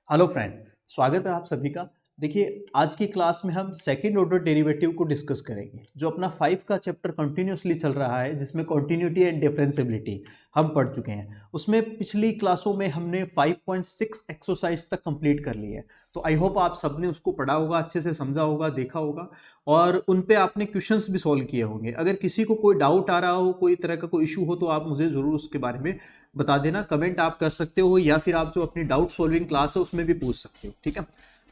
Hello friend, स्वागत है आप सभी का। देखिए, आज की क्लास में हम सेकंड ऑर्डर डेरिवेटिव को डिस्कस करेंगे। जो अपना 5 का चैप्टर कंटिन्यूसली चल रहा है, जिसमें कॉन्टिन्यूटी एंड डिफरेंशिएबिलिटी हम पढ़ चुके हैं। उसमें पिछली क्लासों में हमने 5.6 एक्सरसाइज तक कंप्लीट कर ली है। तो आई होप आप सबने उसको पढ़ा होगा, अच्छे से समझा होगा, देखा होगा और उन पे आपने क्वेश्चंस भी सॉल्व किए होंगे। अगर किसी को कोई डाउट आ रहा हो, कोई तरह का कोई इशू हो, तो आप मुझे ज़रूर उसके बारे में बता देना। कमेंट आप कर सकते हो या फिर आप जो अपनी डाउट सॉल्विंग क्लास है उसमें भी पूछ सकते हो। ठीक है,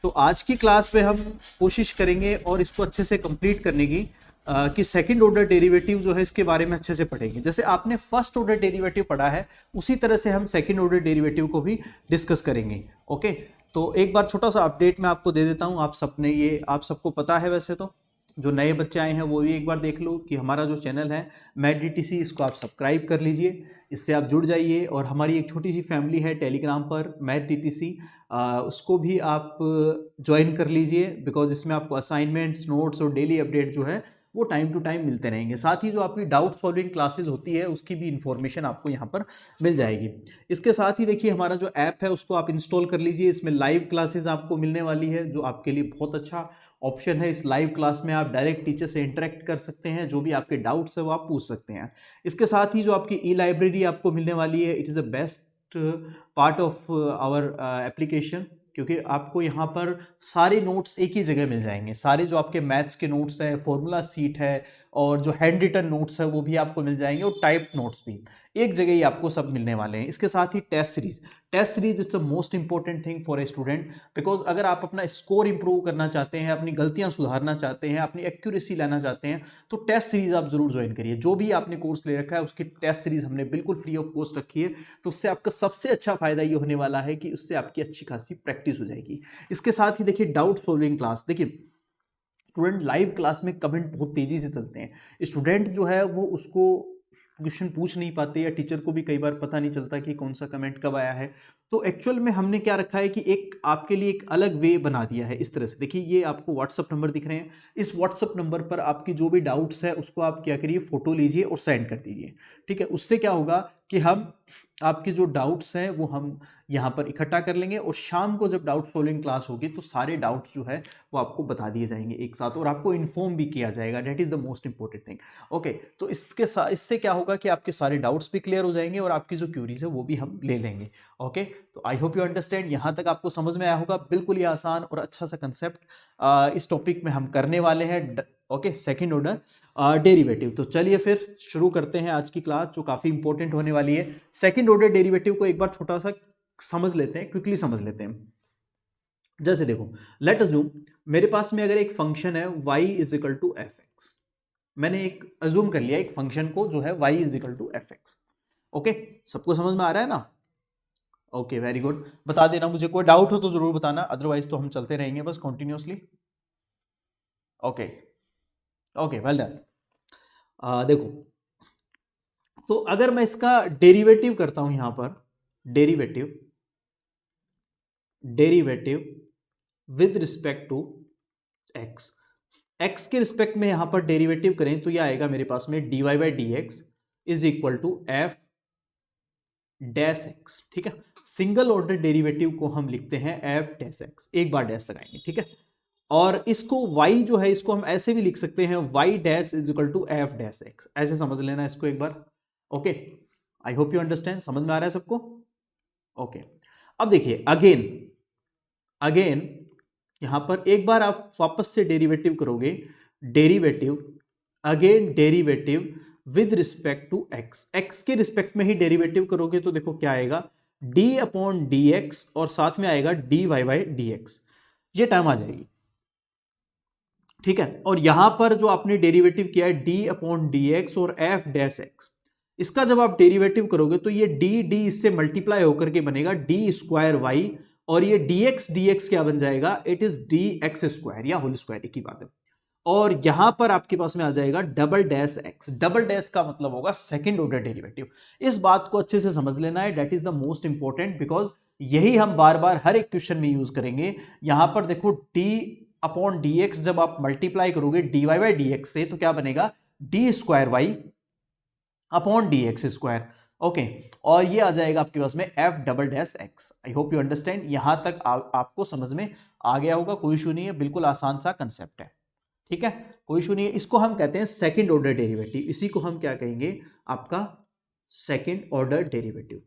तो आज की क्लास में हम कोशिश करेंगे और इसको अच्छे से कंप्लीट करने की कि सेकंड ऑर्डर डेरिवेटिव जो है इसके बारे में अच्छे से पढ़ेंगे। जैसे आपने फर्स्ट ऑर्डर डेरिवेटिव पढ़ा है, उसी तरह से हम सेकंड ऑर्डर डेरिवेटिव को भी डिस्कस करेंगे। ओके, तो एक बार छोटा सा अपडेट मैं आपको दे देता हूं। आप सबको पता है, वैसे तो जो नए बच्चे आए हैं वो भी एक बार देख लो कि हमारा जो चैनल है मैथ डीटीसी, इसको आप सब्सक्राइब कर लीजिए। इससे आप जुड़ जाइए और हमारी एक छोटी सी फैमिली है टेलीग्राम पर मैथ डीटीसी, उसको भी आप ज्वाइन कर लीजिए। बिकॉज इसमें आपको असाइनमेंट्स, नोट्स और डेली अपडेट जो है वो टाइम टू टाइम मिलते रहेंगे। साथ ही जो आपकी डाउट सॉल्विंग क्लासेस होती है उसकी भी इंफॉर्मेशन आपको यहाँ पर मिल जाएगी। इसके साथ ही देखिए, हमारा जो ऐप है उसको आप इंस्टॉल कर लीजिए। इसमें लाइव क्लासेस आपको मिलने वाली है, जो आपके लिए बहुत अच्छा ऑप्शन है। इस लाइव क्लास में आप डायरेक्ट टीचर से इंटरेक्ट कर सकते हैं, जो भी आपके डाउट्स है वो आप पूछ सकते हैं। इसके साथ ही जो आपकी ई लाइब्रेरी आपको मिलने वाली है, it is a best part of our application, क्योंकि आपको यहाँ पर सारे नोट्स एक ही जगह मिल जाएंगे। सारे जो आपके मैथ्स के नोट्स हैं, फॉर्मूला सीट है और जो हैंड रिटन नोट्स है वो भी आपको मिल जाएंगे, और टाइप नोट्स भी एक जगह ही आपको सब मिलने वाले हैं। इसके साथ ही test series is the most important thing for a student. Because अगर आप अपना स्कोर इंप्रूव करना चाहते हैं, अपनी गलतियां सुधारना चाहते हैं, अपनी एक्यूरेसी लाना चाहते हैं, तो टेस्ट सीरीज आप जरूर ज्वाइन करिए। जो भी आपने कोर्स ले रखा है उसकी टेस्ट सीरीज हमने बिल्कुल फ्री ऑफ कॉस्ट रखी है। तो उससे आपका सबसे अच्छा फायदा ये होने वाला है कि उससे आपकी अच्छी खासी प्रैक्टिस हो जाएगी। इसके साथ ही देखिए, डाउट सॉल्विंग क्लास। देखिए, स्टूडेंट लाइव क्लास में कमेंट बहुत तेजी से चलते हैं। स्टूडेंट जो है वो उसको क्वेश्चन पूछ नहीं पाते, या टीचर को भी कई बार पता नहीं चलता कि कौन सा कमेंट कब आया है। तो एक्चुअल में हमने क्या रखा है कि एक आपके लिए एक अलग वे बना दिया है। इस तरह से देखिए, ये आपको व्हाट्सअप नंबर दिख रहे हैं। इस व्हाट्सअप नंबर पर आपकी जो भी डाउट्स है उसको आप क्या करिए, फोटो लीजिए और सेंड कर दीजिए। ठीक है, उससे क्या होगा कि हम आपके जो डाउट्स हैं वो हम यहाँ पर इकट्ठा कर लेंगे, और शाम को जब डाउट सॉल्विंग क्लास होगी तो सारे डाउट्स जो है वो आपको बता दिए जाएंगे एक साथ, और आपको इन्फॉर्म भी किया जाएगा। That is the most important thing. Okay, तो इसके साथ इससे क्या होगा कि आपके सारे डाउट्स भी क्लियर हो जाएंगे और आपकी जो क्यूरीज है वो भी हम ले लेंगे। ओके, तो आई होप यू अंडरस्टैंड। यहाँ तक आपको समझ में आया होगा। बिल्कुल ही आसान और अच्छा सा कंसेप्ट इस टॉपिक में हम करने वाले हैं। Okay, second order derivative. तो चलिए फिर शुरू करते हैं आज की क्लास, जो काफी इंपॉर्टेंट होने वाली है। सेकेंड ऑर्डर डेरिवेटिव को एक बार छोटा सा समझ लेते हैं, क्विकली समझ लेते हैं। जैसे देखो, लेट अज्यूम मेरे पास में अगर एक फंक्शन है y is equal to F X. मैंने एक अज्यूम कर लिया एक फंक्शन को जो है y is equal to F X. Okay, सबको समझ में आ रहा है ना? Okay, very good. बता देना मुझे, कोई डाउट हो तो जरूर बताना, अदरवाइज तो हम चलते रहेंगे बस continuously. Okay, okay, well done. देखो, तो अगर मैं इसका डेरिवेटिव करता हूं यहां पर, derivative derivative with respect to x, x के रिस्पेक्ट में यहां पर डेरिवेटिव करें तो यह आएगा मेरे पास में dy by D x is equal to F dash X. ठीक है, सिंगल ऑर्डर डेरिवेटिव को हम लिखते हैं एफ डैश एक्स, एक बार डैश लगाएंगे। ठीक है, और इसको y जो है इसको हम ऐसे भी लिख सकते हैं y dash is equal to F dash x, ऐसे समझ लेना इसको एक बार। Okay, I hope you understand, समझ में आ रहा है सबको? ओके, अब देखिए, अगेन अगेन यहां पर एक बार आप वापस से डेरिवेटिव करोगे, derivative again derivative with respect to x, x के रिस्पेक्ट में ही डेरिवेटिव करोगे तो देखो क्या आएगा, डी अपॉन डी एक्स और साथ में आएगा D Y by D X, ये टर्म आ जाएगी। ठीक है, और यहां पर जो आपने डेरिवेटिव किया है डी अपॉन डी एक्स और एफ डैश एक्स, इसका जब आप डेरिवेटिव करोगे तो ये डी डी इससे मल्टीप्लाई होकर के बनेगा डी स्क्वायर वाई, और ये dx क्या बन जाएगा, it is D x square या होल स्क्वायर, एक ही बात है। और यहां पर आपके पास में आ जाएगा double dash x, double dash का मतलब होगा सेकंड ऑर्डर डेरिवेटिव। इस बात को अच्छे से समझ लेना है, that is the most important, because यही हम बार बार हर एक क्वेश्चन में यूज करेंगे। यहां पर देखो डी अपॉन डी एक्स जब आप मल्टीप्लाई करोगे D Y by D x से तो क्या बनेगा, D square Y upon D x square. Okay और ये आ जाएगा आपके पास में F double dash X. I hope you understand, यहां तक आपको समझ में आ गया होगा, कोई इशू नहीं है, बिल्कुल आसान सा कंसेप्ट है। ठीक है, कोई इशू नहीं है। इसको हम कहते हैं सेकंड ऑर्डर डेरिवेटिव, इसी को हम क्या कहेंगे, आपका सेकंड ऑर्डर डेरिवेटिव।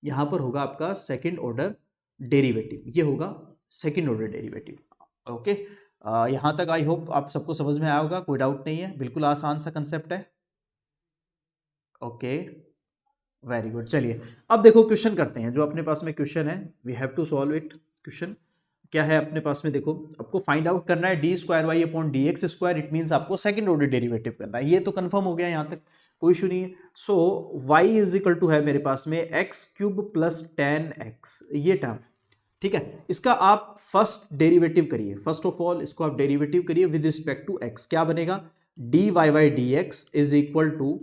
यहां पर होगा आपका सेकंड ऑर्डर डेरिवेटिव, ये होगा सेकंड ऑर्डर डेरिवेटिव। ओके, यहां तक आई होप आप सबको समझ में आया होगा, कोई डाउट नहीं है, बिल्कुल आसान सा कंसेप्ट है। Okay very good. चलिए अब देखो क्वेश्चन करते हैं, जो अपने पास में क्वेश्चन है we have to solve it. Question क्या है अपने पास में, देखो आपको फाइंड आउट करना है D square Y upon D x square, it means आपको सेकंड ऑर्डर डेरिवेटिव करना है, ये तो कंफर्म हो गया, यहाँ तक कोई इशू नहीं है। सो वाई इज इक्वल टू है मेरे पास में एक्स क्यूब प्लस 10x, ये टर्म, ठीक है, इसका आप फर्स्ट डेरिवेटिव करिए, फर्स्ट ऑफ ऑल इसको आप डेरिवेटिव करिए विद रिस्पेक्ट टू एक्स, क्या बनेगा, D Y Y D x is equal to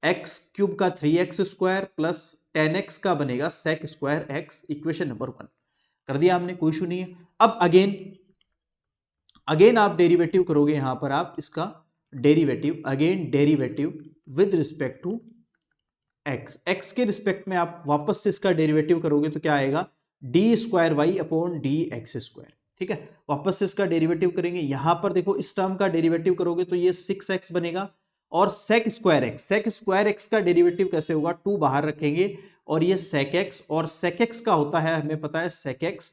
X cube का 3x स्क्वायर प्लस 10x का बनेगा sec square X, equation number 1 कर दिया हमने, कोई इशू नहीं है। अब अगेन आप डेरिवेटिव करोगे, यहां पर आप इसका derivative, again derivative with respect to x, x के रिस्पेक्ट में आप वापस से इसका डेरिवेटिव करोगे तो क्या आएगा, D square Y upon D x square, ठीक है, वापस से इसका डेरिवेटिव करेंगे। यहां पर देखो इस टर्म का डेरिवेटिव करोगे तो ये 6x बनेगा, और सेक स्क्वायर एक्स का डेरिवेटिव कैसे होगा, 2 बाहर रखेंगे और ये सेक एक्स, और सेक एक्स का होता है हमें पता है सेक एक्स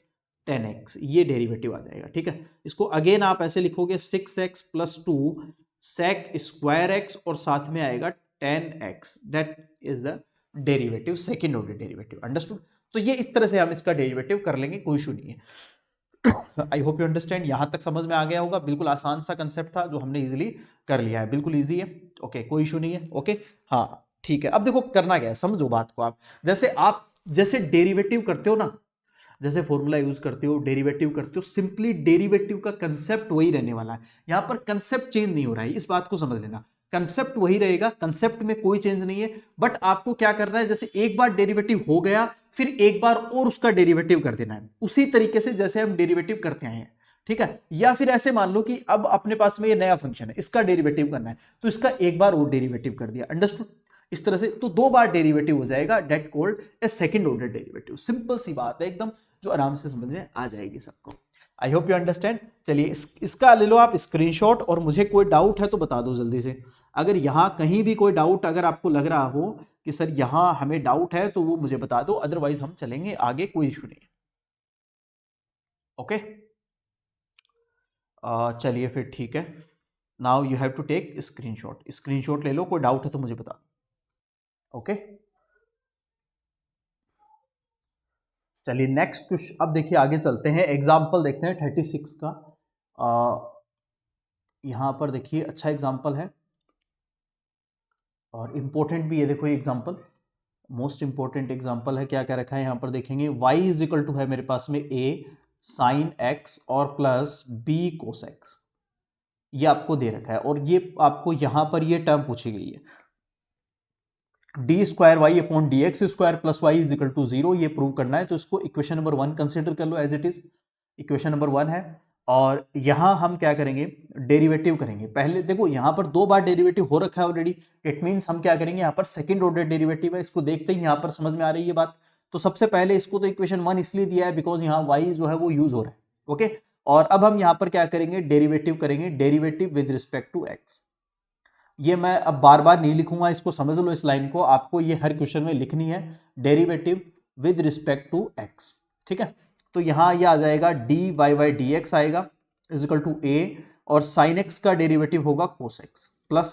10x, ये डेरिवेटिव आ जाएगा, ठीक है। इसको अगेन आप ऐसे लिखोगे 6x प्लस 2 सेक स्क्वायर एक्स और साथ में आएगा 10x, that is the derivative, second order derivative, understood. तो ये इस तरह से हम इसका डेरिवेटिव कर लेंगे, कोई इशू नहीं है। आई होप यू अंडरस्टैंड, यहां तक समझ में आ गया होगा, बिल्कुल आसान सा कंसेप्ट था जो हमने इजीली कर लिया है, बिल्कुल इजी है। ओके कोई इशू नहीं है। ओके हाँ ठीक है, अब देखो करना क्या है, समझो बात को आप, जैसे डेरिवेटिव करते हो ना, जैसे फॉर्मूला यूज करते हो, डेरिवेटिव करते हो, सिंपली डेरिवेटिव का कंसेप्ट वही रहने वाला है, यहां पर कंसेप्ट चेंज नहीं हो रहा है, इस बात को समझ लेना, कंसेप्ट वही रहेगा, कंसेप्ट में कोई चेंज नहीं है। बट आपको क्या करना है, जैसे एक बार डेरिवेटिव हो गया फिर एक बार और उसका डेरिवेटिव कर देना है, उसी तरीके से जैसे हम डेरिवेटिव करते आए हैं, ठीक है। या फिर ऐसे मान लो कि अब अपने पास में ये नया फंक्शन है, इसका डेरिवेटिव करना है, तो इसका एक बार और डेरिवेटिव कर दिया, अंडरस्टूड, इस तरह से तो 2 बार डेरिवेटिव हो जाएगा, that called a second order derivative. Simple सी बात है एकदम, जो आराम से समझ में आ जाएगी सबको। आई होप यू अंडरस्टैंड। चलिए इसका ले लो आप स्क्रीनशॉट, और मुझे कोई डाउट है तो बता दो जल्दी से, अगर यहां कहीं भी कोई डाउट अगर आपको लग रहा हो कि सर यहां हमें डाउट है तो वो मुझे बता दो, अदरवाइज हम चलेंगे आगे, कोई इशू नहीं है। ओके चलिए फिर ठीक है, now you have to take screenshot ले लो, कोई डाउट है तो मुझे बता दो। ओके चलिए नेक्स्ट क्वेश्चन, अब देखिए आगे चलते हैं, एग्जाम्पल देखते हैं 36 का। यहां पर देखिए अच्छा एग्जाम्पल है और इंपॉर्टेंट भी है, देखो ये एग्जाम्पल मोस्ट इंपॉर्टेंट एग्जाम्पल है। क्या क्या रखा है यहां पर देखेंगे, y इज इक्वल टू है मेरे पास में a साइन x और प्लस b कोस x, ये आपको दे रखा है, और ये आपको यहां पर ये टर्म पूछी गई है, D square Y upon D x square plus Y is equal to 0, ये प्रूव करना है, तो इसको इक्वेशन नंबर 1 कंसिडर कर लो as it is, equation number 1 है। और यहां हम क्या करेंगे, डेरिवेटिव करेंगे। पहले देखो यहां पर 2 बार डेरिवेटिव हो रखा है ऑलरेडी, इट मींस हम क्या करेंगे, यहां पर सेकंड ऑर्डर डेरिवेटिव है, इसको देखते ही यहां पर समझ में आ रही है बात। तो सबसे पहले इसको तो इक्वेशन 1 इसलिए दिया है बिकॉज यहाँ y जो है वो यूज हो रहा है, ओके। और अब हम यहां पर क्या करेंगे, डेरिवेटिव करेंगे, derivative with respect to x। ये मैं अब बार बार नहीं लिखूंगा, इसको समझ लो, इस लाइन को आपको ये हर क्वेश्चन में लिखनी है, derivative with respect to x, ठीक है। तो यहां ये आ जाएगा D Y Y D X आएगा इजिकल टू a, और साइन x का डेरिवेटिव होगा कोस x प्लस,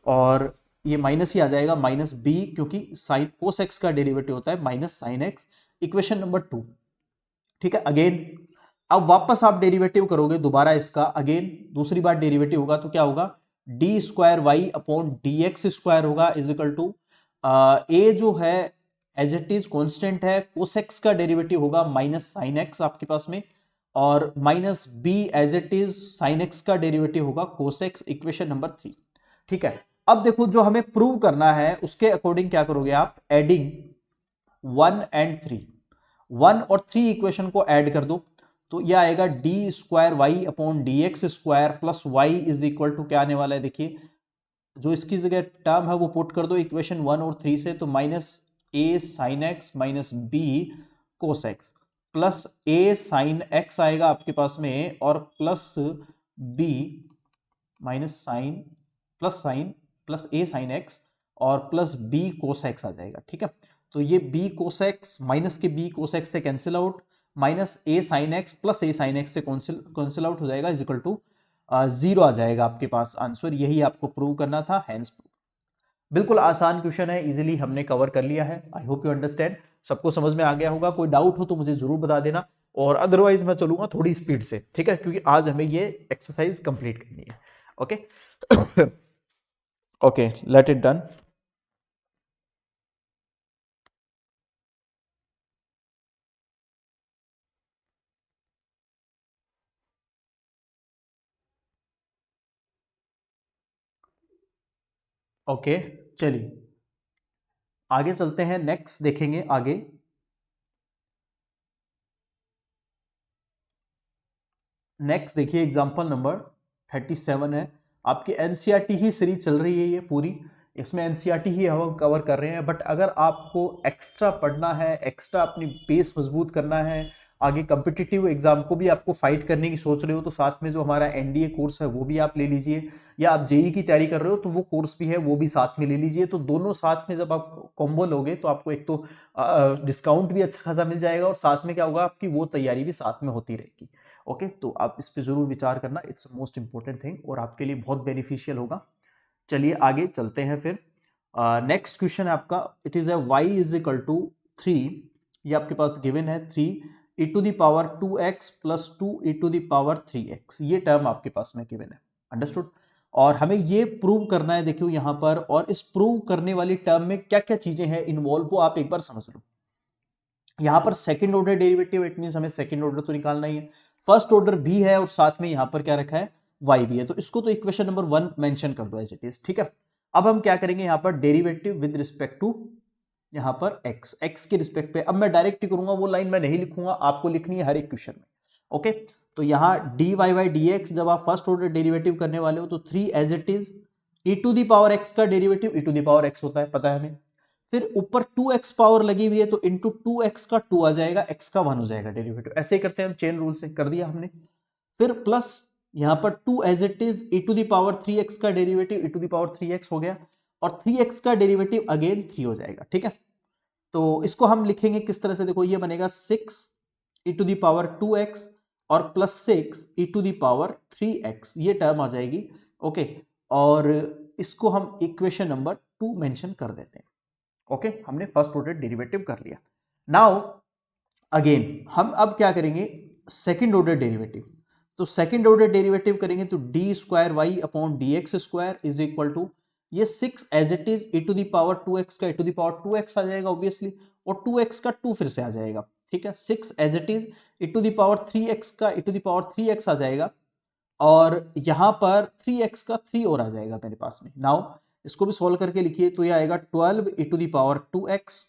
और ये माइनस ही आ जाएगा माइनस b, क्योंकि साइन कोस x का डेरिवेटिव होता है minus sine x, equation number 2, ठीक है। अगेन अब वापस आप डेरिवेटिव करोगे दोबारा इसका, अगेन दूसरी बार डेरिवेटिव होगा तो क्या होगा, D square Y upon D x square होगा इजिकल टू a जो है एज इट इज कॉन्स्टेंट है, कोस एक्स का डेरिवेटिव होगा माइनस साइन एक्स आपके पास में, और minus b as it is sine x का डेरिवेटिव होगा कोस एक्स, इक्वेशन नंबर 3, ठीक है। अब देखो जो हमें प्रूव करना है उसके अकॉर्डिंग क्या करोगे आप, एडिंग 1 and 3, 1 और 3 इक्वेशन को ऐड कर दो, तो यह आएगा D square Y upon D x square plus Y is equal to क्या आने वाला है, देखिए जो इसकी जगह टर्म है वो पुट कर दो इक्वेशन 1 और 3 से, तो minus a sine x minus b cos x plus a sine x आएगा आपके पास में, और plus b minus sine plus a sine x और प्लस बी कोस एक्स आ जाएगा। ठीक है, तो ये बी कोस एक्स माइनस के बी कोस एक्स से cancel out, minus a sine x plus a sine x से कैंसिल आउट हो जाएगा, इज इक्वल टू 0 आ जाएगा आपके पास आंसर। यही आपको प्रूव करना था, हैंस प्रूव। बिल्कुल आसान क्वेश्चन है, इजीली हमने कवर कर लिया है। आई होप यू अंडरस्टैंड, सबको समझ में आ गया होगा। कोई डाउट हो तो मुझे जरूर बता देना, और अदरवाइज मैं चलूंगा थोड़ी स्पीड से, ठीक है, क्योंकि आज हमें ये एक्सरसाइज कंप्लीट करनी है। Okay okay, let it done. Okay चलिए आगे चलते हैं, नेक्स्ट देखेंगे आगे। नेक्स्ट देखिए एग्जांपल नंबर 37 है। आपकी एनसीईआरटी ही सीरीज चल रही है ये पूरी, इसमें एनसीईआरटी ही हम कवर कर रहे हैं। बट अगर आपको एक्स्ट्रा पढ़ना है, एक्स्ट्रा अपनी बेस मजबूत करना है, आगे कम्पिटिटिव एग्जाम को भी आपको फाइट करने की सोच रहे हो, तो साथ में जो हमारा एनडीए कोर्स है वो भी आप ले लीजिए, या आप जेई की तैयारी कर रहे हो तो वो कोर्स भी है, वो भी साथ में ले लीजिए। तो दोनों साथ में जब आप कॉम्बो लोगे तो आपको एक तो डिस्काउंट भी अच्छा खासा मिल जाएगा, और साथ में क्या होगा, आपकी वो तैयारी भी साथ में होती रहेगी। ओके, तो आप इस पे जरूर विचार करना, इट्स मोस्ट इंपॉर्टेंट थिंग, और आपके लिए बहुत बेनिफिशियल होगा। चलिए आगे चलते हैं फिर। नेक्स्ट क्वेश्चन है आपका, it is y is equal to 3, ये आपके पास गिवन है 3 e to the power 2x plus 2 e to the power 3x, ये टर्म आपके पास में गिवन है। अंडरस्टूड, और हमें ये प्रूव करना है, देखियो यहां पर, और इस प्रूव करने वाली टर्म में क्या क्या चीजें हैं इन्वॉल्व, वो आप एक बार समझ लो। यहां पर second order derivative, it means हमें सेकंड ऑर्डर तो निकालना ही है। फर्स्ट ऑर्डर भी है, और साथ में यहां पर क्या रखा है, y भी है, तो इसको तो इक्वेशन नंबर 1 मेंशन कर दो एज इट इज। ठीक है, अब हम क्या करेंगे, यहां पर डेरिवेटिव विद रिस्पेक्ट टू यहां पर x के रिस्पेक्ट पे। अब मैं डायरेक्ट ही करूंगा, वो लाइन मैं नहीं लिखूंगा, आपको लिखनी है हर एक क्वेश्चन में। ओके, तो यहां dy बाई dx, जब आप फर्स्ट ऑर्डर डेरिवेटिव करने वाले हो तो 3 as it is, e to the power x का derivative e to the power x होता है, पता है हमें। फिर ऊपर 2x पावर लगी हुई है, तो इंटू 2x का 2 आ जाएगा, x का 1 हो जाएगा डेरिवेटिव। ऐसे ही करते हैं हम, चेन रूल से कर दिया हमने। फिर प्लस यहां पर 2 as it is, e to the power 3x का derivative e to the power 3x हो गया, और 3x का डेरिवेटिव अगेन 3 हो जाएगा। ठीक है, तो इसको हम लिखेंगे किस तरह से, देखो ये बनेगा 6 e to the power 2x और plus 6 e to the power 3x, ये टर्म आ जाएगी। ओके, और इसको हम इक्वेशन नंबर 2 मेंशन कर देते हैं। ओके, हमने फर्स्ट ऑर्डर डेरिवेटिव कर लिया। नाउ अगेन हम अब क्या करेंगे, सेकंड ऑर्डर डेरिवेटिव। तो सेकंड ऑर्डर डेरिवेटिव करेंगे तो d square Y upon D x square is equal to, ये 6 as it is e to the power 2x का e to the power 2x आ जाएगा ऑब्वियसली, और 2x का 2 फिर से आ जाएगा। ठीक है, 6 as it is e to the power 3x का e to the power 3x आ जाएगा, और यहां पर 3x का 3 और आ जाएगा मेरे पास में। नाउ इसको भी सोल्व करके लिखिए, तो ये आएगा 12 e to the power 2x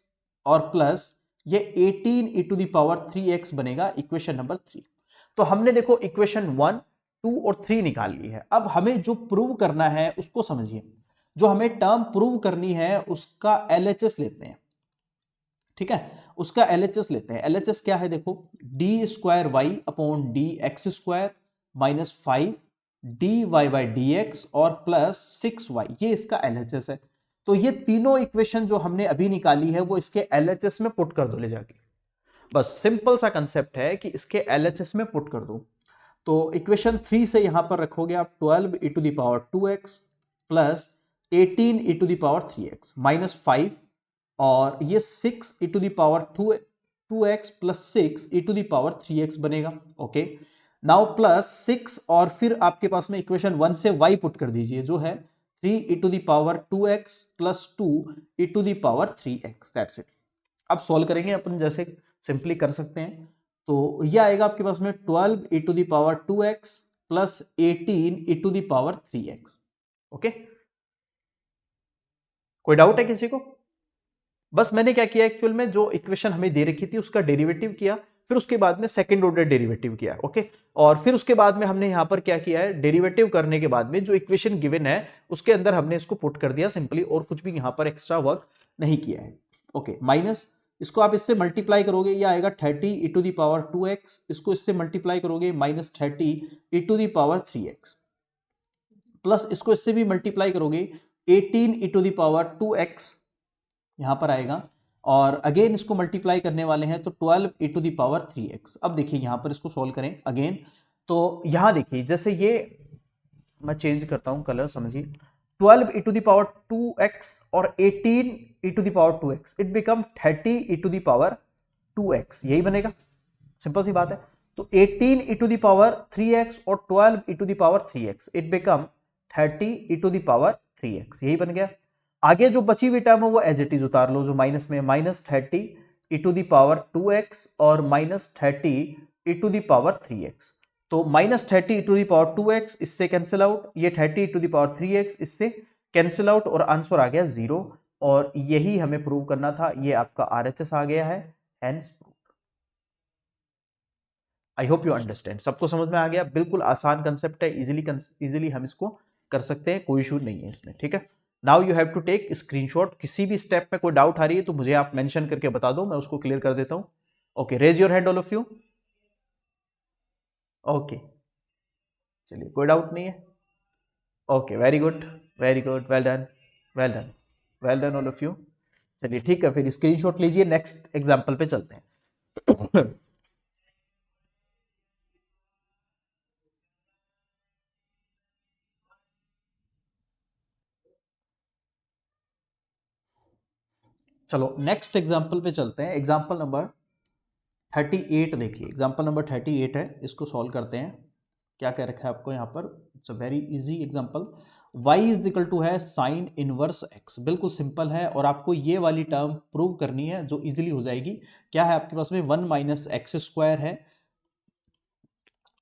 और प्लस ये 18 e to the power 3x बनेगा इक्वेशन नंबर 3। तो हमने देखो इक्वेशन 1, 2 और 3 निकाल ली है। अब हमें जो प्रूव करना है उसको समझिए, जो हमें टर्म प्रूव करनी है उसका LHS लेते हैं। ठीक है, उसका LHS लेते हैं। LHS क्या है, देखो d square Y upon D x square minus 5 d Y by D x और प्लस 6y, ये इसका LHS है। तो ये तीनों इक्वेशन जो हमने अभी निकाली है वो इसके LHS में पुट कर दो ले जाके। बस सिंपल सा कंसेप्ट है कि इसके LHS में पुट कर दो। तो इक्वेशन 3 से यहां पर रखोगे आप 12 e to the power 2x plus 18 e to the power 3x minus 5, और ये 6 e to the power 2x plus 6 e to the power 3x बनेगा। ओके, नाउ प्लस 6, और फिर आपके पास में इक्वेशन 1 से y पुट कर दीजिए, जो है 3 e to the power 2x plus 2 e to the power 3x, that's it. अब सॉल्व करेंगे अपन, जैसे सिंपली कर सकते हैं। तो ये आएगा आपके पास में 12 e to the power 2x plus 18 e to the power 3x। Okay, कोई डाउट है किसी को? बस मैंने क्या किया, एक्चुअल में जो इक्वेशन हमें दे रखी थी उसका डेरिवेटिव किया, फिर उसके बाद में सेकंड ऑर्डर डेरिवेटिव किया, ओके। और फिर उसके बाद में हमने यहाँ पर क्या किया है, डेरिवेटिव करने के बाद में जो इक्वेशन गिवन है उसके अंदर हमने इसको पुट कर दिया सिंपली, और कुछ भी यहाँ पर एक्स्ट्रा वर्क नहीं किया है, ओके। माइनस इसको आप इससे मल्टीप्लाई करोगे, ये आएगा 30 e to the power 2x, इसको इससे मल्टीप्लाई करोगे minus 30 e to the power 3x, plus इसको इससे भी मल्टीप्लाई करोगे 18 e to the power 2x यहां पर आएगा, और अगेन इसको मल्टीप्लाई करने वाले हैं तो 12 e to the power 3x। अब देखिए यहां पर इसको सॉल्व करें अगेन, तो यहां देखिए जैसे ये मैं चेंज करता हूं कलर, समझिए 12 e to the power 2x और 18 e to the power 2x, it become 30 e to the power 2x, यही बनेगा, सिंपल सी बात है। तो 18 e to the power 3x और 12 e to the power 3x, it become 30 e to the power 3x, यही बन गया। आगे जो बची हुई टर्म है वो एज इट इज उतार लो, जो माइनस में, minus 30 e to the power 2x और minus 30 e to the power 3x, तो minus 30 e to the power 2x इससे कैंसिल आउट, ये 30 e to the power 3x इससे कैंसिल आउट, और answer आ गया 0, और यही हमें प्रूव करना था, ये आपका RHS आ गया है, hence prove. I hope you understand, सबको समझ में आ गया, बिल्कुल आसान कंसेप्ट है, इजीली हम इसको कर सकते हैं, कोई इशू नहीं है इसमें, ठीक है। Now you have to take screenshot, किसी भी स्टेप में कोई डाउट आ रही है तो मुझे आप मेंशन करके बता दो, मैं उसको क्लियर कर देता हूं। Okay, raise your hand all of you. Okay, चलिए कोई डाउट नहीं है। Okay, very good, very good, well done, well done, well done all of you. चलिए ठीक है, फिर स्क्रीनशॉट लीजिए, नेक्स्ट एग्जांपल पे चलते हैं। चलो नेक्स्ट एग्जाम्पल पे चलते हैं, एग्जाम्पल नंबर 38 देखिए, एग्जाम्पल नंबर 38 है, इसको सॉल्व करते हैं। क्या कह रखा है आपको यहाँ पर, it's a very easy example, y is equal to है साइन इनवर्स x, बिल्कुल सिंपल है, और आपको ये वाली टर्म प्रूव करनी है जो इजीली हो जाएगी। क्या है आपके पास में, 1 माइनस एक्स स्क्वायर है,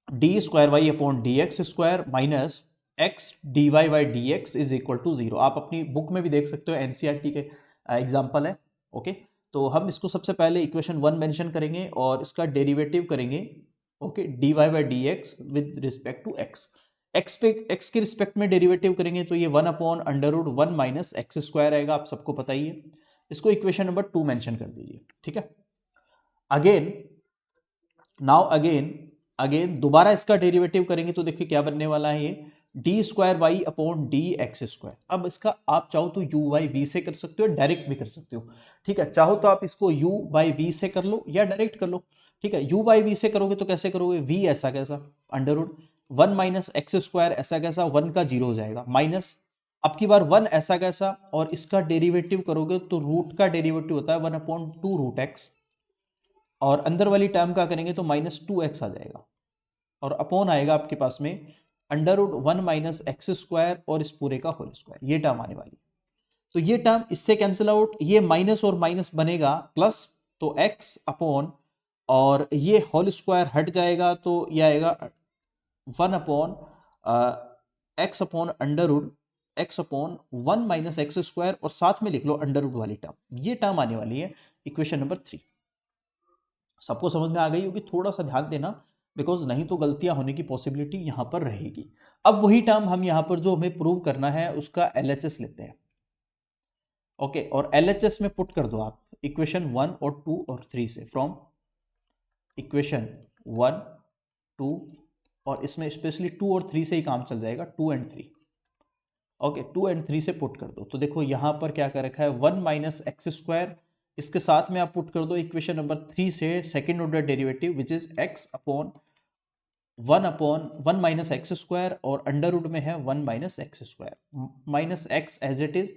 D square Y upon D x square minus x d Y by D x is equal to 0। आप अपनी बुक में भी देख सकते हो, एनसीईआरटी के एग्जाम्पल है, ओके। तो हम इसको सबसे पहले इक्वेशन 1 मेंशन करेंगे और इसका डेरिवेटिव करेंगे, okay, d Y by D x with respect to x, x के रिस्पेक्ट में डेरिवेटिव करेंगे तो ये 1 upon under root 1 minus x square आएगा, आप सबको पता ही है। इसको इक्वेशन नंबर 2 मेंशन कर दीजिए, ठीक है। अगेन नाउ अगेन दोबारा इसका डेरिवेटिव करेंगे तो देखिए क्या बनने वाला है, ये d square Y upon D x square. अब इसका आप चाहो तो यू बाई वी से कर सकते हो, डायरेक्ट भी कर सकते हो, ठीक है। चाहो तो आप इसको यू बाई वी से कर लो या डायरेक्ट कर लो, ठीक है। यू बाई वी से करोगे तो कैसे करोगे, वी ऐसा कैसा, under root 1 minus x square ऐसा कैसा, 1 का 0 हो जाएगा, माइनस अब की बार 1 ऐसा कैसा, और इसका डेरिवेटिव करोगे तो रूट का डेरिवेटिव होता है 1 अपॉन 2 रूट एक्स, और अंदर वाली टर्म का करेंगे तो माइनस 2x आ जाएगा, और अपॉन आएगा आपके पास में under root 1 minus x square और इस पूरे का होल स्क्वायर, ये टर्म आने वाली है। तो ये टर्म इससे कैंसिल आउट, ये माइनस और माइनस बनेगा प्लस, तो x अपॉन, और ये होल स्क्वायर हट जाएगा तो ये आएगा 1 upon x upon under root x upon 1 minus x square, और साथ में लिख लो अंडर रूट वाली टर्म, ये टर्म आने वाली है इक्वेशन नंबर 3। सबको समझ में आ गई होगी, थोड़ा सा ध्यान देना, बिकॉज नहीं तो गलतियां होने की पॉसिबिलिटी यहां पर रहेगी। अब वही टर्म हम यहां पर जो हमें प्रूव करना है उसका LHS लेते हैं, ओके, और LHS में पुट कर दो आप इक्वेशन 1 और 2 और 3 से, फ्रॉम इक्वेशन 1 2, और इसमें स्पेशली 2 और 3 से ही काम चल जाएगा, 2 एंड 3, ओके, 2 एंड 3 से पुट कर दो। तो देखो यहां पर क्या कर रखा है, 1 माइनस एक्स स्क्वायर, इसके साथ में आप पुट कर दो इक्वेशन नंबर 3 से second order derivative which is x upon 1 minus x square, और अंडर रूट में है 1 minus x square minus x as it is,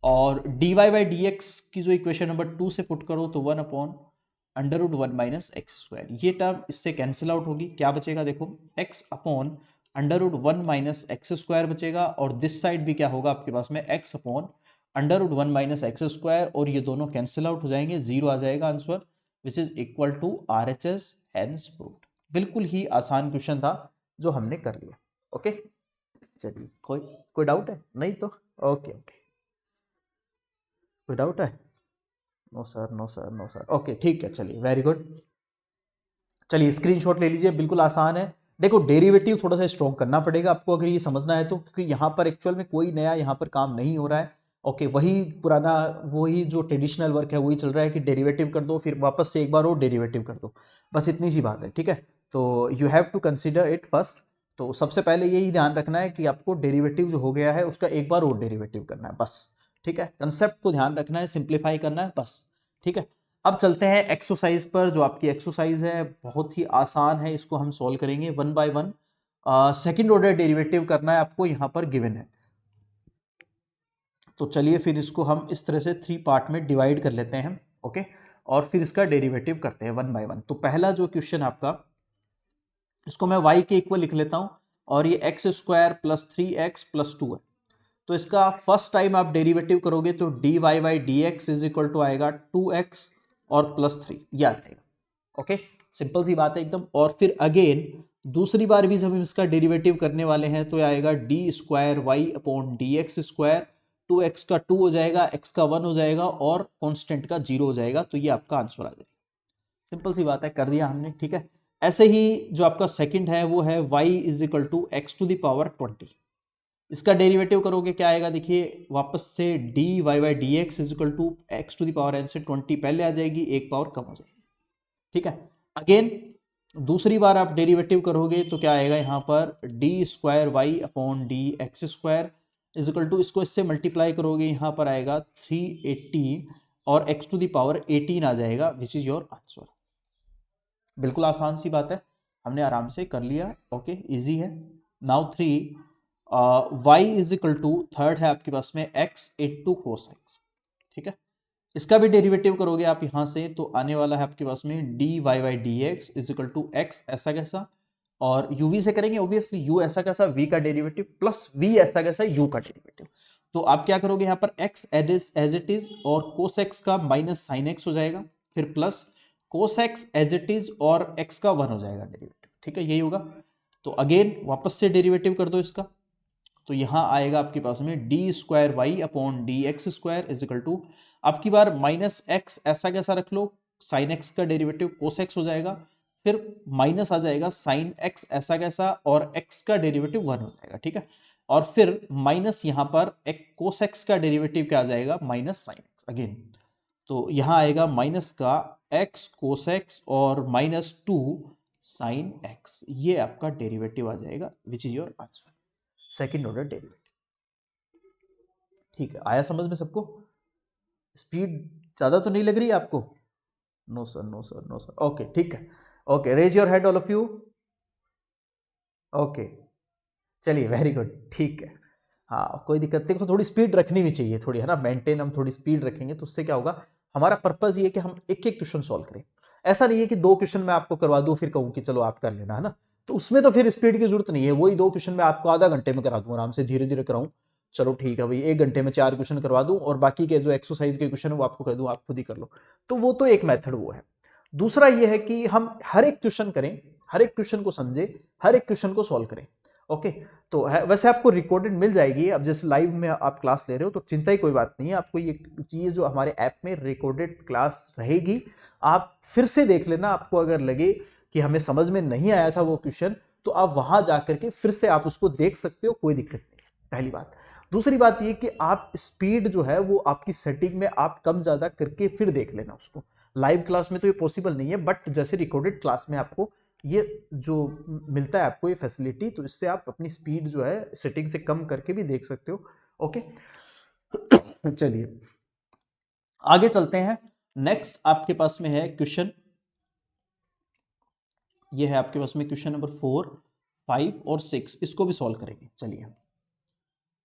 और d Y by D x की जो इक्वेशन नंबर 2 से पुट करो तो 1 upon under root 1 minus x square, ये टर्म इससे कैंसिल आउट होगी, क्या बचेगा देखो, x upon under root 1 minus x square बचेगा, और दिस साइड भी क्या होगा आपके पास में, x upon under root 1 minus x square, और ये दोनों कैंसिल आउट हो जाएंगे, 0 आ जाएगा answer which is equal to RHS, hence proved. बिल्कुल ही आसान क्वेश्चन था जो हमने कर लिया, ओके। चलिए कोई डाउट है, नहीं तो ओके, कोई डाउट है, no sir, no sir, no sir, okay ठीक है, चलिए वेरी गुड। चलिए स्क्रीनशॉट ले लीजिए, बिल्कुल आसान है। देखो डेरिवेटिव थोड़ा सा स्ट्रॉन्ग करना पड़ेगा आपको अगर ये समझना है तो, क्योंकि यहाँ पर एक्चुअल में कोई नया यहाँ पर काम नहीं हो रहा है। ओके, वही पुराना, वही जो ट्रेडिशनल वर्क है वही चल रहा है कि डेरिवेटिव कर दो फिर वापस से एक बार और डेरिवेटिव कर दो, बस इतनी सी बात है। ठीक है, तो you have to consider it first. तो सबसे पहले यही ध्यान रखना है कि आपको डेरिवेटिव जो हो गया है उसका एक बार और डेरिवेटिव करना है बस। ठीक है, कंसेप्ट को ध्यान रखना है, सिंप्लीफाई करना है बस। ठीक है, अब चलते हैं एक्सरसाइज पर। जो आपकी एक्सरसाइज है बहुत ही आसान है, इसको हम सॉल्व करेंगे one by one. Second order derivative करना है आपको, यहाँ पर गिवन है। तो चलिए फिर इसको हम इस तरह से 3 पार्ट में डिवाइड कर लेते हैं। ओके, और फिर इसका डेरिवेटिव करते हैं वन बाय वन। तो पहला जो क्वेश्चन आपका, इसको मैं y के इक्वल लिख लेता हूं, और ये x square plus 3x plus 2 है। तो इसका फर्स्ट टाइम आप डेरिवेटिव करोगे तो d Y by D x is equal to आएगा 2x और प्लस 3, यह आ जाएगा। ओके, सिंपल सी बात है एकदम। और फिर अगेन दूसरी बार भी जब हम इसका डेरिवेटिव करने वाले हैं तो आएगा D square Y upon D x square, 2x का 2 हो जाएगा, x का 1 हो जाएगा और कांस्टेंट का 0 हो जाएगा। तो ये आपका आंसर आ जाएगा। सिंपल सी बात है, कर दिया हमने। ठीक है, ऐसे ही जो आपका सेकंड है वो है y is equal to x to the power 20। इसका डेरिवेटिव करोगे क्या आएगा, देखिए वापस से d Y by D x is equal to x to the power n से 20 पहले आ जाएगी, एक पावर कम हो जाएगी। ठीक है, अगेन दूसरी बार आप डेरिवेटिव करोगे तो क्या आएगा यहाँ पर d square Y upon D x square is equal to, इसको इससे मल्टीप्लाई करोगे यहाँ पर आएगा 380 और x टू द पावर 18 आ जाएगा, विच इज योर आंसर। बिल्कुल आसान सी बात है, हमने आराम से कर लिया। ओके, इजी है। Now 3 y is equal to, third है आपके पास में x इंटू कोस एक्स। ठीक है, इसका भी डेरिवेटिव करोगे आप यहां से तो आने वाला है आपके पास में d Y by D x is equal to x ऐसा कैसा, और uv से करेंगे ऑब्वियसली, u ऐसा कैसा v का डेरिवेटिव प्लस v ऐसा कैसा u का डेरिवेटिव। तो आप क्या करोगे यहाँ पर x एज इट इज और कोस एक्स का माइनस साइन एक्स हो जाएगा, फिर plus cos x as it is और x का 1 हो जाएगा डेरिवेटिव। ठीक है, यही होगा। तो अगेन वापस से डेरिवेटिव कर दो इसका, तो यहां आएगा आपके पास में d square Y upon D x square is equal to, आपकी बार माइनस एक्स ऐसा कैसा रख लो, साइन एक्स का डेरिवेटिव कोस एक्स हो जाएगा, फिर माइनस आ जाएगा साइन एक्स ऐसा कैसा और एक्स का डेरिवेटिव 1 हो जाएगा। ठीक है, और फिर माइनस यहां पर एक कोस एक्स का डेरिवेटिव क्या आ जाएगा, माइनस साइन एक्स अगेन। तो यहां आएगा माइनस का एक्स कोस एक्स और माइनस 2 साइन एक्स, ये आपका डेरिवेटिव आ जाएगा, which is your answer, second order derivative. ठीक है, आया समझ में सबको? स्पीड ज्यादा तो नहीं लग रही है आपको? No sir, no sir, no sir. Okay, ठीक है। Okay, raise your head all of you. Okay, चलिए वेरी गुड, ठीक है। हाँ, कोई दिक्कत, देखो थोड़ी स्पीड रखनी भी चाहिए थोड़ी, है ना, मेंटेन। हम थोड़ी स्पीड रखेंगे तो उससे क्या होगा, हमारा पर्पज ये है कि हम एक एक क्वेश्चन सॉल्व करें। ऐसा नहीं है कि 2 क्वेश्चन मैं आपको करवा दूं फिर कहूं कि चलो आप कर लेना, है ना। तो उसमें तो फिर स्पीड की जरूरत नहीं है, वही 2 क्वेश्चन मैं आपको आधा घंटे में करा दूं, आराम से धीरे धीरे कराऊं। चलो ठीक है भाई, 1 घंटे में 4 क्वेश्चन करवा दूं और बाकी के जो एक्सरसाइज के क्वेश्चन है वो आपको कह दूं आप खुद ही कर लो। तो वो तो एक मेथड वो है। दूसरा ये है कि हम हर एक क्वेश्चन करें, हर एक क्वेश्चन को समझे, हर एक क्वेश्चन को सॉल्व करें। ओके, तो वैसे आपको रिकॉर्डेड मिल जाएगी, अब जैसे लाइव में आप क्लास ले रहे हो तो चिंता ही कोई बात नहीं है, आपको ये चीज़ जो हमारे ऐप में रिकॉर्डेड क्लास रहेगी, आप फिर से देख लेना। आपको अगर लगे कि हमें समझ में नहीं आया था वो क्वेश्चन, तो आप वहां जाकर के फिर से आप उसको देख सकते हो, कोई दिक्कत नहीं, पहली बात। दूसरी बात ये कि आप स्पीड जो है वो आपकी सेटिंग में आप कम ज्यादा करके फिर देख लेना उसको। लाइव क्लास में तो ये पॉसिबल नहीं है, बट जैसे रिकॉर्डेड क्लास में आपको ये जो मिलता है आपको ये फैसिलिटी, तो इससे आप अपनी स्पीड जो है सेटिंग से कम करके भी देख सकते हो। ओके, चलिए आगे चलते हैं। नेक्स्ट आपके पास में है क्वेश्चन, ये है आपके पास में क्वेश्चन नंबर 4, 5 और 6, इसको भी सॉल्व करेंगे। चलिए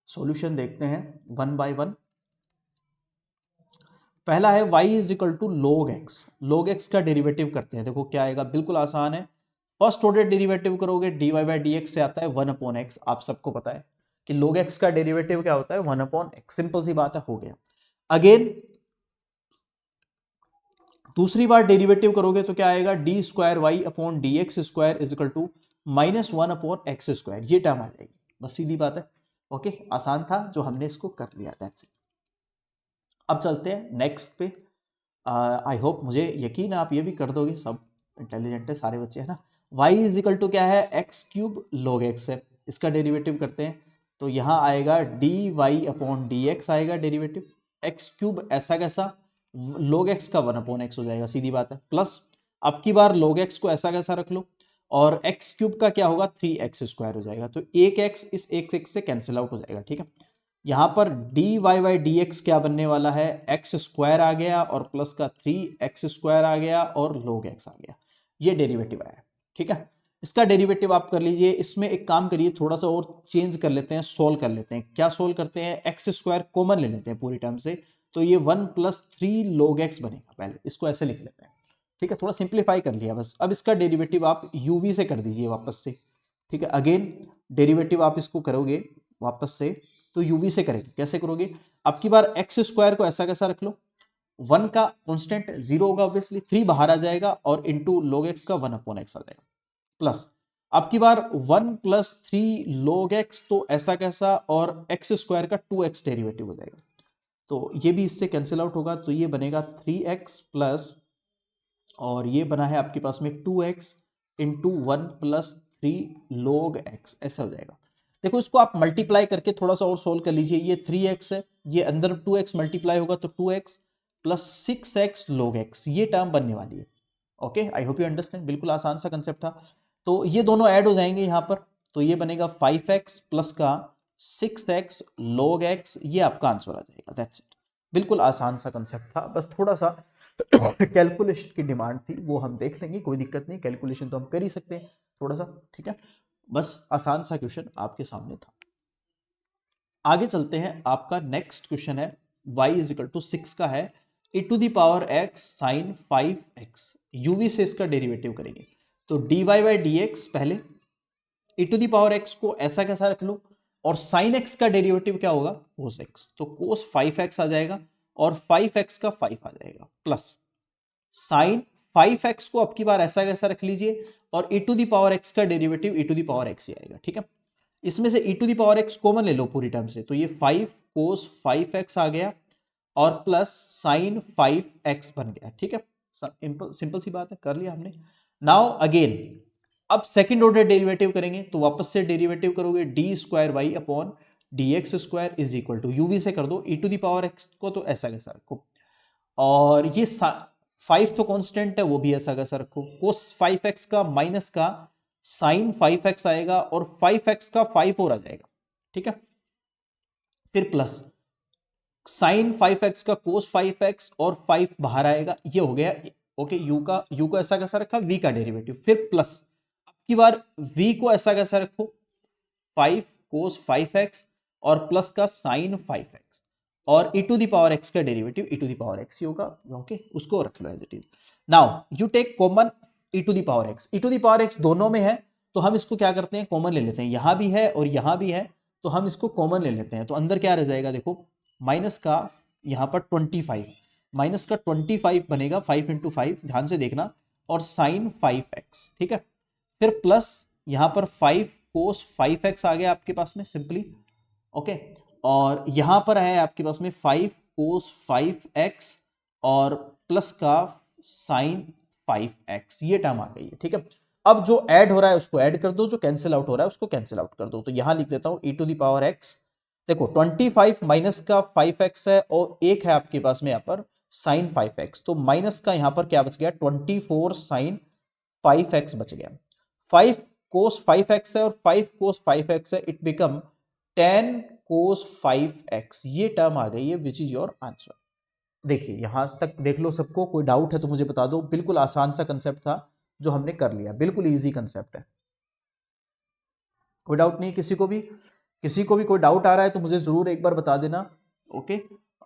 सॉल्यूशन देखते हैं वन बाय वन। पहला है y is equal to log x, log x का डेरिवेटिव करते हैं। देखो क्या आएगा, बिल्कुल आसान है। फर्स्ट ऑर्डर डेरिवेटिव करोगे dy बाई डी एक्स से आता है 1 अपॉन एक्स, आप सबको पता है कि log x का डेरिवेटिव क्या होता है, 1 अपॉन एक्स, सिंपल सी बात है, हो गया। अगेन दूसरी बार डेरिवेटिव करोगे तो क्या आएगा, D square Y upon D x square is equal to minus 1 upon x square, ये टर्म आ जाएगी, बस सीधी बात है। ओके, आसान था जो हमने इसको कर लिया था। अब चलते हैं नेक्स्ट पे। आई होप, मुझे यकीन है आप ये भी कर दोगे सब, इंटेलिजेंट है सारे बच्चे, है ना। y इज इक्वल टू क्या है, एक्स क्यूब log x है, इसका डेरिवेटिव करते हैं तो यहाँ आएगा dy अपॉन डी एक्स आएगा डेरिवेटिव, एक्स क्यूब ऐसा कैसा, log x का 1 अपॉन एक्स हो जाएगा, सीधी बात है, प्लस अब की बार log x को ऐसा कैसा रख लो, और एक्स क्यूब का क्या होगा 3x² हो जाएगा, तो एक x इस एक x से कैंसिल आउट हो जाएगा, ठीक है। यहाँ पर dy/dx क्या बनने वाला है, x² आ गया और प्लस का 3x² आ गया और log x आ गया, ये डेरिवेटिव आया, ठीक है। इसका डेरिवेटिव आप कर लीजिए, इसमें एक काम करिए थोड़ा सा और चेंज कर लेते हैं, सोल्व कर लेते हैं, क्या सोल्व करते हैं, x² कॉमन ले लेते हैं पूरी टर्म से, तो ये 1 + 3 log x बनेगा, पहले इसको ऐसे लिख लेते हैं, ठीक है, थोड़ा सिंप्लीफाई कर लिया बस। अब इसका डेरिवेटिव आप uv से कर दीजिए वापस से, ठीक है, अगेन डेरिवेटिव आप इसको करोगे वापस से तो uv से करेंगे, कैसे करोगे, अब की बार x² को ऐसा कैसा रख लो, 1 का कांस्टेंट 0 होगा ऑब्वियसली, 3 बाहर आ जाएगा और इंटू log x का 1 अपॉन x आ जाएगा, प्लस अब की बार 1 + 3 log x तो ऐसा कैसा, और x² का 2x डेरिवेटिव हो जाएगा, तो ये भी इससे कैंसिल आउट होगा, तो ये बनेगा 3x प्लस, और ये बना है आपके पास में 2x इंटू 1 + 3 log x, ऐसा हो जाएगा। देखो इसको आप मल्टीप्लाई करके थोड़ा सा और सोल्व कर लीजिए, ये 3x है, ये अंदर 2x मल्टीप्लाई होगा तो 2x plus 6x log x, ये टर्म बनने वाली है। Okay, I hope you understand, बिल्कुल आसान सा कंसेप्ट था। तो ये दोनों ऐड हो जाएंगे यहाँ पर, तो ये बनेगा 5x प्लस का 6x log x, ये आपका आंसर आ जाएगा, दैट्स इट। बिल्कुल आसान सा कंसेप्ट था, बस थोड़ा सा कैलकुलेशन की डिमांड थी, वो हम देख लेंगे, कोई दिक्कत नहीं, कैलकुलेशन तो हम कर ही सकते हैं थोड़ा सा, ठीक है, बस आसान सा क्वेश्चन आपके सामने था। आगे चलते हैं, आपका नेक्स्ट क्वेश्चन है y = 6 का है, e⁻x sin 5x, uv से इसका डेरिवेटिव करेंगे, तो dy/dx पहले, e⁻x को ऐसा कैसा रख लो, और sin x का डेरिवेटिव क्या होगा cos x, तो cos 5x आ जाएगा और 5x का 5 आ जाएगा, प्लस साइन 5x को अब की बार ऐसा कैसा रख लीजिए, और e⁻x का डेरिवेटिव e⁻x ही आएगा, ठीक है। इसमें से e⁻x कॉमन ले लो पूरी टर्म से, तो ये 5 cos 5x आ गया और प्लस साइन 5x बन गया, ठीक है, सिंपल सी बात है, कर लिया हमने। नाउ अगेन अब सेकंड ऑर्डर डेरिवेटिव करेंगे, तो वापस से डेरिवेटिव करोगे d² upon dx² is equal to uv से कर दो, e⁻x को तो ऐसा कैसा रखो, और ये 5 तो कांस्टेंट है, वो भी ऐसा कैसा रखो, cos 5x का माइनस का साइन 5x आएगा और 5x का 5 और आ जाएगा, ठीक है, फिर प्लस साइन 5x का cos 5x और 5 बाहर आएगा, ये हो गया, ओके, u को ऐसा कैसा रखा, v का डेरिवेटिव, फिर प्लस अब की बार v को ऐसा कैसा रखो, 5 cos 5x और प्लस का साइन 5x, और e⁻x का डेरिवेटिव e⁻x ही होगा, ओके, उसको रख लो as it is. Now you take common e⁻x दोनों में है, तो हम इसको क्या करते हैं, कॉमन ले लेते हैं, यहां भी है और यहां भी है, तो हम इसको कॉमन ले लेते हैं, तो अंदर क्या रह जाएगा, देखो माइनस का यहां पर 25, माइनस का 25 बनेगा, 5 × 5 ध्यान से देखना, और साइन 5x, ठीक है, फिर प्लस यहां पर 5 cos 5x आ गया आपके पास में सिंपली, ओके, और यहां पर है आपके पास में 5 cos 5x और प्लस का साइन 5x, ये टर्म आ गई है, ठीक है। अब जो ऐड हो रहा है उसको ऐड कर दो, जो कैंसिल आउट हो रहा है उसको कैंसिल आउट कर दो, तो यहां लिख देता हूं e⁻x, देखो 25 माइनस का 5x है और एक है आपके पास में यहां पर साइन 5x, तो माइनस का यहां पर क्या बच गया, 24 साइन 5x बच गया, 5 cos 5x है और 5 cos 5x है, इट बिकम 10 cos 5x, ये टर्म आ गई है, विच इज योर आंसर। देखिए यहां तक देख लो सबको, कोई डाउट है तो मुझे बता दो, बिल्कुल आसान सा कंसेप्ट था जो हमने कर लिया, बिल्कुल इजी कंसेप्ट है, कोई डाउट नहीं, किसी को भी कोई डाउट आ रहा है तो मुझे जरूर एक बार बता देना, ओके,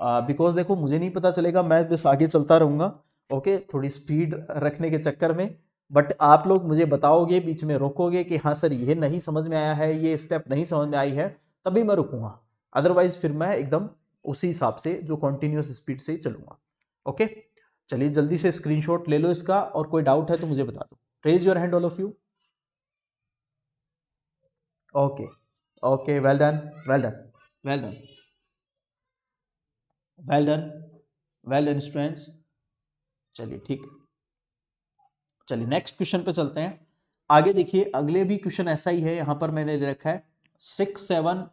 बिकॉज देखो मुझे नहीं पता चलेगा, मैं बस आगे चलता रहूंगा, ओके, थोड़ी स्पीड रखने के चक्कर में, बट आप लोग मुझे बताओगे, बीच में रोकोगे कि हाँ सर ये नहीं समझ में आया है, ये स्टेप नहीं समझ में आई है, तभी मैं रुकूंगा, अदरवाइज फिर मैं एकदम उसी हिसाब से जो कॉन्टिन्यूस स्पीड से ही चलूंगा, ओके। चलिए जल्दी से स्क्रीनशॉट ले लो इसका, और कोई डाउट है तो मुझे बता दो, raise your hand all of you, okay, okay, well done, well done, well done, well done, well done students, चलिए ठीक, चलिए नेक्स्ट क्वेश्चन पे चलते हैं। आगे देखिए, अगले भी क्वेश्चन ऐसा ही है। यहाँ पर मैंने ले रखा है 6, 7,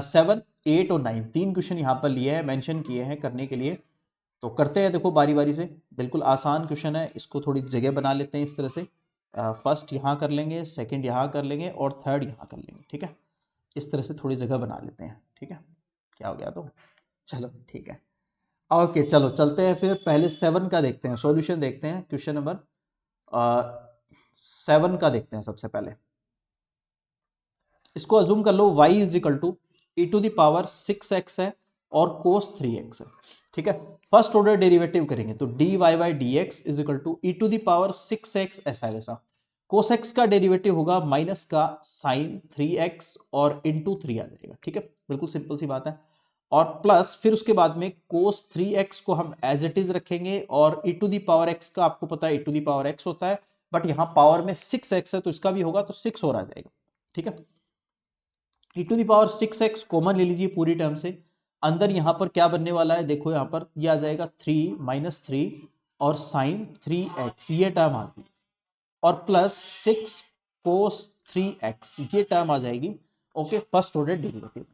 7, 8 और 9, तीन क्वेश्चन यहाँ पर लिए हैं, मेंशन किए हैं करने के लिए। तो करते हैं, देखो बारी बारी से। बिल्कुल आसान क्वेश्चन है, इसको थोड़ी जगह बना लेते हैं इस तरह से। फर्स्ट यहाँ कर लेंगे, सेकंड यहाँ कर लेंगे और थर्ड यहाँ कर लेंगे, ठीक है। इस तरह से थोड़ी जगह बना लेते हैं, ठीक है। क्या हो गया तो, चलो ठीक है। ओके चलो चलते हैं फिर, पहले 7 का देखते हैं, सॉल्यूशन देखते हैं। क्वेश्चन नंबर 7 का देखते हैं सबसे पहले। इसको अज्यूम कर लो y is equal to e to the power 6x है और कोस 3x है, ठीक है। फर्स्ट ऑर्डर डेरिवेटिव करेंगे तो dy by D x is equal to e to the power 6x, ऐसा ऐसा। कोस एक्स का डेरिवेटिव होगा माइनस का साइन 3x और इंटू 3 आ जाएगा, ठीक है। बिल्कुल सिंपल सी बात है। और प्लस फिर उसके बाद में कोस 3x को हम एज इट इज रखेंगे और ई टू दावर x का आपको पता है ई टू दावर x होता है, बट यहां पावर में 6x है तो इसका भी होगा तो 6 और आ जाएगा, ठीक है। ई टू दावर 6x कॉमन ले लीजिए पूरी टर्म से। अंदर यहां पर क्या बनने वाला है, देखो यहां पर ये आ जाएगा 3 माइनस 3 और साइन 3x, ये टर्म आ गई। और प्लस 6 कोस 3x, ये टर्म आ जाएगी। Okay, first order derivative.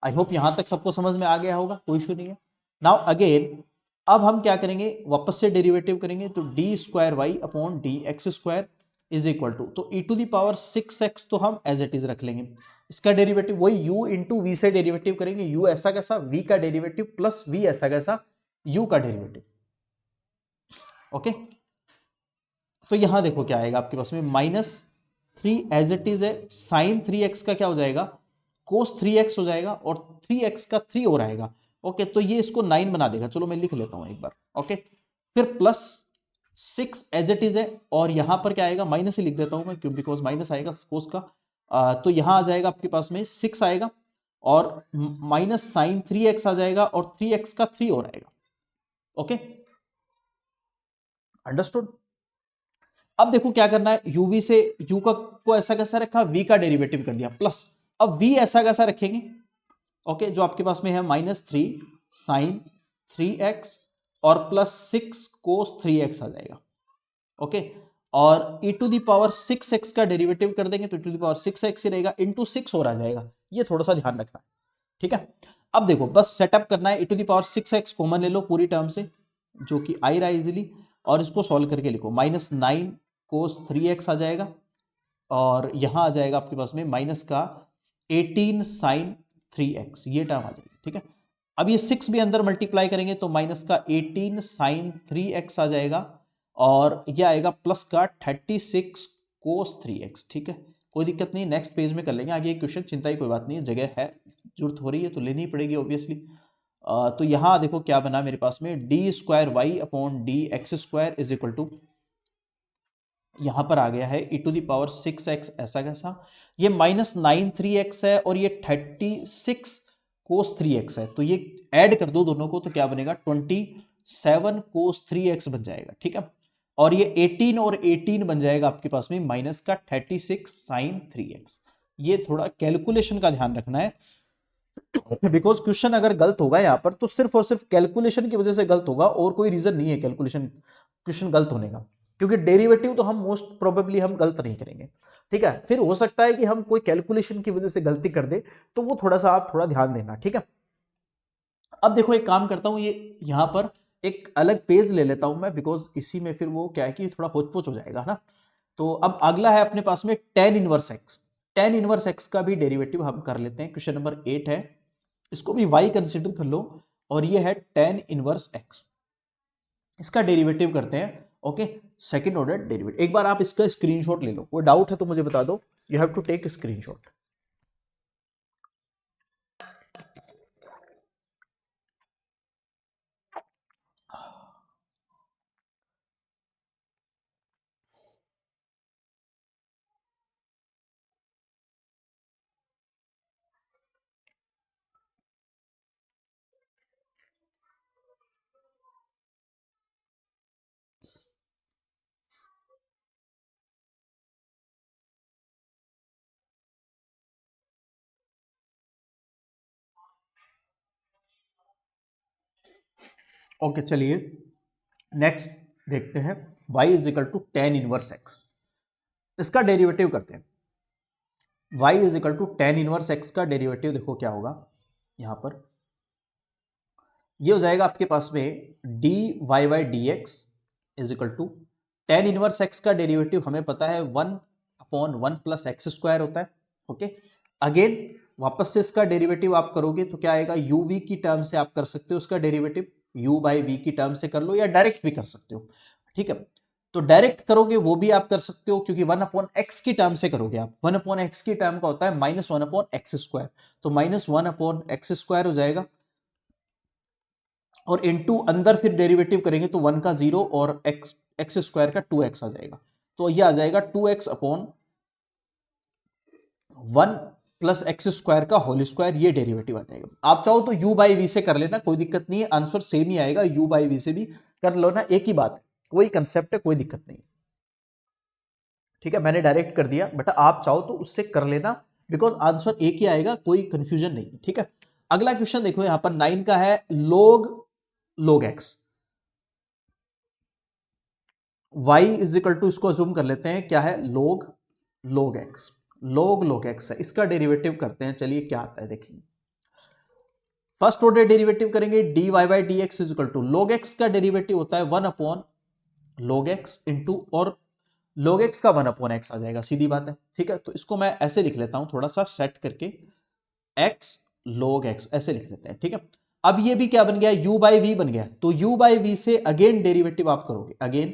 I hope यहां तक सबको समझ में आ गया होगा, कोई इशू नहीं है। नाउ अगेन, अब हम क्या करेंगे, वापस से डेरिवेटिव करेंगे तो d square Y upon D x square is equal to, तो ई टू दावर 6x तो हम एज इट इज रख लेंगे। इसका डेरिवेटिव वही u इंटू वी से डेरिवेटिव करेंगे, u ऐसा कैसा, v का डेरिवेटिव प्लस v ऐसा कैसा, u का डेरिवेटिव। ओके, तो यहां देखो क्या आएगा आपके पास में, -3 एज इट इज है, साइन 3x का क्या हो जाएगा, कोस 3x हो जाएगा और 3x का 3 और आएगा। ओके, तो ये इसको 9 बना देगा, चलो मैं लिख लेता हूं एक बार। ओके, फिर प्लस 6 एज इट इज है और यहां पर क्या आएगा, माइनस ही लिख देता हूं मैं क्यों, बिकॉज माइनस आएगा कोस का। तो यहां आ जाएगा आपके पास में 6 आएगा और माइनस साइन 3x आ जाएगा और 3x का 3 और आएगा। Okay, understood. अब देखो क्या करना है, यूवी से यू का को ऐसा कैसा रखा, वी का डेरिवेटिव कर दिया प्लस, अब वी ऐसा कैसा रखेंगे। ओके, जो आपके पास में है -3 साइन 3x और प्लस 6 कोस 3x आ जाएगा। ओके, और e to the power 6x का डेरिवेटिव कर देंगे तो e to the power 6x ही रहेगा, इंटू 6 और आ जाएगा। ये थोड़ा सा ध्यान रखना है, ठीक है। अब देखो बस सेटअप करना है, e to the power 6x common ले लो पूरी टर्म से, जो कि आ रहा है इजिली, और इसको सॉल्व करके लिखो, -9 कोस 3x आ जाएगा और यहां आ जाएगा आपके पास में माइनस का 18 साइन 3x, ये टर्म आ जाएगी, ठीक है। अब ये 6 भी अंदर मल्टीप्लाई करेंगे तो माइनस का 18 साइन 3x आ जाएगा और ये आएगा प्लस का 36 कोस 3x, ठीक है। कोई दिक्कत नहीं, नेक्स्ट पेज में कर लेंगे आगे क्वेश्चन, चिंता ही कोई बात नहीं है, जगह है, जरूरत हो रही है तो लेनी ही पड़ेगी ऑब्वियसली। तो यहां देखो क्या बना मेरे पास में, d square Y upon D x square is equal to, यहां पर आ गया है e to the power 6x, ऐसा कैसा, ये -93x है और ये 36 कोस 3x है, तो ये ऐड कर दो दोनों को तो क्या बनेगा, 27 कोस 3x बन जाएगा, ठीक है। और ये 18 और 18 बन जाएगा आपके पास में माइनस का 36 साइन 3x। ये थोड़ा कैलकुलेशन का ध्यान रखना है, बिकॉज क्वेश्चन अगर गलत होगा यहाँ पर तो सिर्फ और सिर्फ कैलकुलेशन की वजह से गलत होगा और कोई रीजन नहीं है कैलकुलेशन क्वेश्चन गलत होने का, क्योंकि डेरिवेटिव तो हम मोस्ट प्रोबेबली हम गलत नहीं करेंगे, ठीक है। फिर हो सकता है कि हम कोई कैलकुलेशन की वजह से गलती कर दे, तो वो थोड़ा सा आप थोड़ा ध्यान देना, ठीक है। अब देखो एक काम करता हूं, ये यहां पर एक अलग पेज ले लेता हूं मैं, बिकॉज इसी में फिर वो क्या है कि थोड़ा होचपोच हो जाएगा ना। तो अब अगला है अपने पास में ten inverse x, ten inverse x का भी डेरिवेटिव हम कर लेते हैं। क्वेश्चन नंबर 8 है, इसको भी y कंसिडर कर लो और ये है टेन इनवर्स x, इसका डेरिवेटिव करते हैं। ओके, सेकंड ऑर्डर डेरिवेटिव, एक बार आप इसका स्क्रीनशॉट ले लो, कोई डाउट है तो मुझे बता दो, you have to take screenshot. Okay चलिए नेक्स्ट, देखते हैं y is equal to tan inverse x, इसका डेरिवेटिव करते हैं। y is equal to tan inverse x का डेरिवेटिव देखो क्या होगा, यहां पर ये हो जाएगा आपके पास में dy by D x is equal to tan inverse x का डेरिवेटिव हमें पता है 1/1 प्लस एक्स स्क्वायर होता है। ओके, अगेन वापस से इसका डेरिवेटिव आप करोगे तो क्या आएगा, यू वी की टर्म से आप कर सकते हो उसका डेरिवेटिव, u बाई वी की टर्म से कर लो या डायरेक्ट भी कर सकते हो। ठीक है, तो डायरेक्ट करोगे वो भी आप कर सकते हो क्योंकि 1/x की टर्म से करोगे आप, 1/x की टर्म का होता है -1/x स्क्वायर, तो -1/x स्क्वायर हो जाएगा और इनटू अंदर फिर डेरिवेटिव करेंगे तो 1 का 0 और एक्स स्क्वायर का 2x आ जाएगा, तो ये आ जाएगा 2x/1 प्लस एक्स स्क्वायर का होल स्क्वायर, ये डेरिवेटिव आ जाएगा। आप चाहो तो u बाई वी से कर लेना, कोई दिक्कत नहीं है, आंसर सेम ही आएगा, u बाई वी से भी कर लो ना, एक ही बात है, कोई कंसेप्ट है, कोई दिक्कत नहीं। ठीक है, मैंने डायरेक्ट कर दिया, बट आप चाहो तो उससे कर लेना, बिकॉज आंसर एक ही आएगा, कोई कंफ्यूजन नहीं। ठीक है, अगला क्वेश्चन देखो यहां पर 9 का है, log x, y is equal to, इसको अज्यूम कर लेते हैं क्या है, log x, log x है, इसका डेरिवेटिव करते हैं। चलिए क्या आता है देखिए, फर्स्ट ऑर्डर डेरिवेटिव करेंगे, dy by D x is equal to log x का डेरिवेटिव होता है 1/log x इंटू, और log x का 1/x आ जाएगा, सीधी बात है। ठीक है, तो इसको मैं ऐसे लिख लेता हूं, थोड़ा सा सेट करके, x log x ऐसे लिख लेते हैं। ठीक है, अब ये भी क्या बन गया, u बाई वी बन गया, तो u बाई वी से अगेन डेरिवेटिव आप करोगे, अगेन